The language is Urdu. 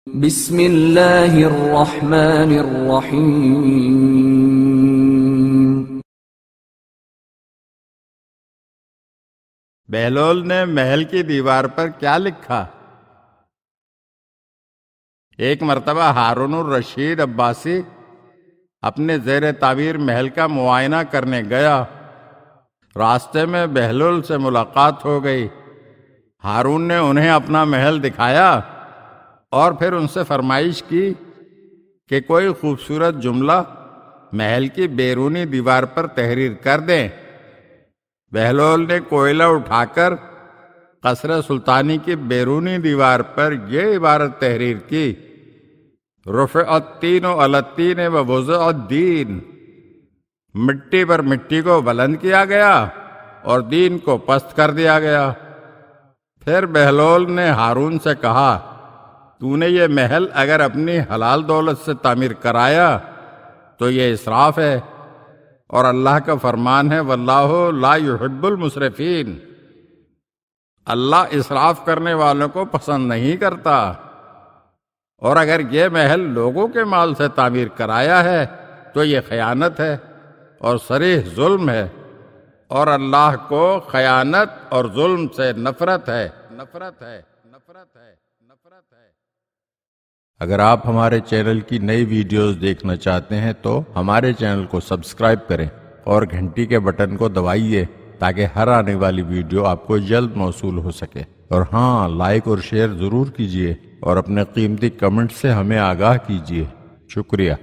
بسم اللہ الرحمن الرحیم۔ بہلول نے محل کی دیوار پر کیا لکھا؟ ایک مرتبہ ہارون الرشید عباسی اپنے زیر تعبیر محل کا معائنہ کرنے گیا۔ راستے میں بہلول سے ملاقات ہو گئی۔ ہارون نے انہیں اپنا محل دکھایا اور پھر ان سے فرمائش کی کہ کوئی خوبصورت جملہ محل کی بیرونی دیوار پر تحریر کر دیں۔ بہلول نے کوئلہ اٹھا کر قصر سلطانی کی بیرونی دیوار پر یہ عبارت تحریر کی: رفع الطین علی الطین ووضع الدین، مٹی پر مٹی کو بلند کیا گیا اور دین کو پست کر دیا گیا۔ پھر بہلول نے ہارون سے کہا، تو نے یہ محل اگر اپنی حلال دولت سے تعمیر کرایا تو یہ اسراف ہے، اور اللہ کا فرمان ہے واللہ لا يحب المسرفین، اللہ اسراف کرنے والوں کو پسند نہیں کرتا۔ اور اگر یہ محل لوگوں کے مال سے تعمیر کرایا ہے تو یہ خیانت ہے اور صریح ظلم ہے، اور اللہ کو خیانت اور ظلم سے نفرت ہے۔ اگر آپ ہمارے چینل کی نئی ویڈیوز دیکھنا چاہتے ہیں تو ہمارے چینل کو سبسکرائب کریں اور گھنٹی کے بٹن کو دبائیے تاکہ ہر آنے والی ویڈیو آپ کو جلد موصول ہو سکے۔ اور ہاں، لائک اور شیئر ضرور کیجیے اور اپنے قیمتی کمنٹ سے ہمیں آگاہ کیجیے۔ شکریہ۔